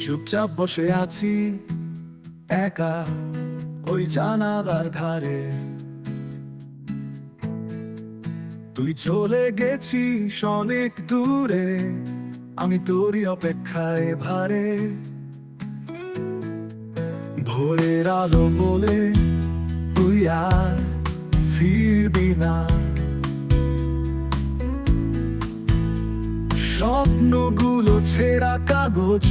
চুপচাপ বসে আছি একা ওই জানালার ধারে, তুই চলে গেছিস অনেক দূরে, আমি তোরই অপেক্ষায় ভারে। ভোরের আলো বলে তুই আর ফিরবি না, স্বপ্নগুলো ছেঁড়া কাগজ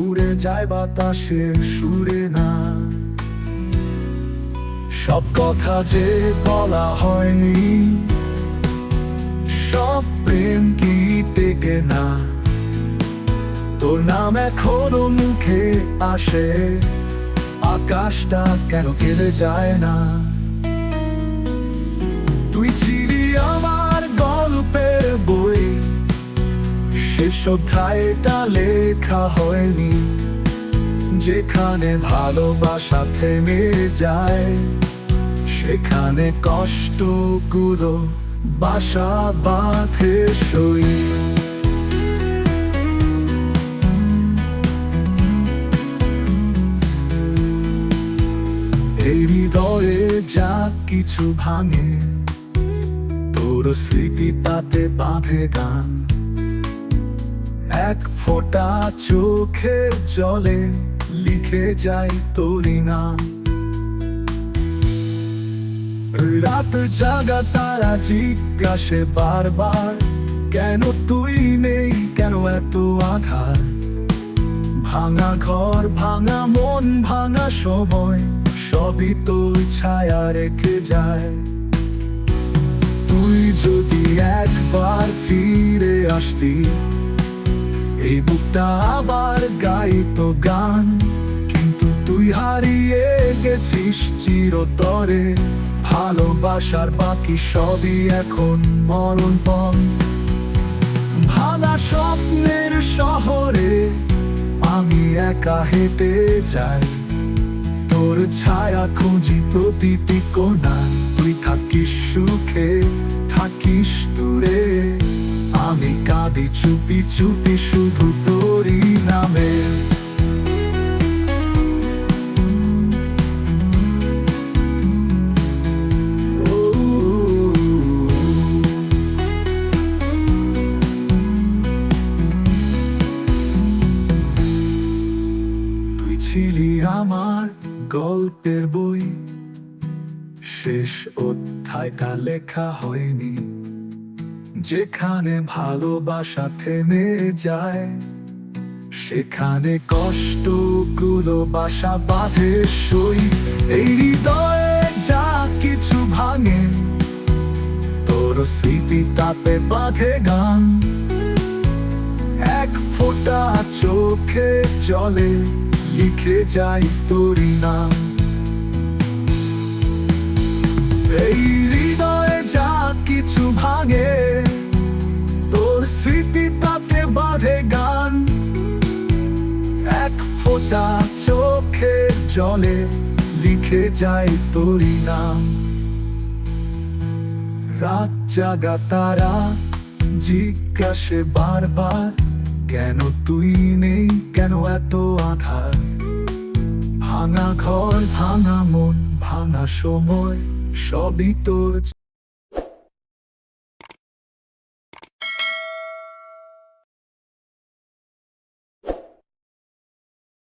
উড়ে যায় বাতাসের সুরে না। সব কথা যে বলা হয়নি, সব প্রেম কি টেকে না, তোর নাম এখনো মুখে আসে, আকাশটা কেন কেঁদে যায় না। তুই ছিলি আমার গল্পের বই, শেষ অধ্যায়টা লেখা হয়নি, যেখানে ভালোবাসা থেমে যায় সেখানে কষ্টগুলো বাসা বাঁধে সই। এই হৃদয়ে যা কিছু ভাঙে, তোর স্মৃতি তাতে বাঁধে গান, এক ফোঁটা চোখের জলে লিখে যাই তোরই নাম। রাত জাগা তারা জিজ্ঞাসে বারবার, কেন তুই নেই, কেন এত আধার। ভাঙা ঘর, ভাঙা মন, ভাঙা সময়, সবই তোর ছায়া রেখে যায়। তুই যদি একবার ফিরে আসতি, এই বুকটা আবার গাইতো গান, কিন্তু তুই হারিয়ে গেছিস চিরতরে, ভালোবাসার বাকি সবই এখন মরণপণ। ভাঙা স্বপ্নের শহরে আমি একা হেঁটে যাই, তোর ছায়া খুঁজি প্রতিটি কোণায়। তুই থাকিস সুখে, থাকিস দূরে, আমি কাঁদি চুপি চুপি শুধু তোরই নামে। তুই ছিলি আমার গল্পের বই, শেষ অধ্যায়টা লেখা হয়নি, যেখানে ভালোবাসা থেমে যায় সেখানে কষ্টগুলো বাসা বাঁধে সই। এই হৃদয়ে যা কিছু ভাঙে, তোর স্মৃতি তাতে বাঁধে গান, এক ফোঁটা চোখে জলে লিখে যাই তোরই নাম। এই হৃদয়ে যা কিছু ভাঙে, তোর স্মৃতি তাতে বাঁধে গান, এক ফোঁটা চোখে জলে লিখে যাই তোরই নাম। রাত জাগা তারা জিজ্ঞাসে বারবার, কেন তুই নেই, কেন এত আধার। ভাঙা ঘর, ভাঙা মন, ভাঙা সময়, সবই তোর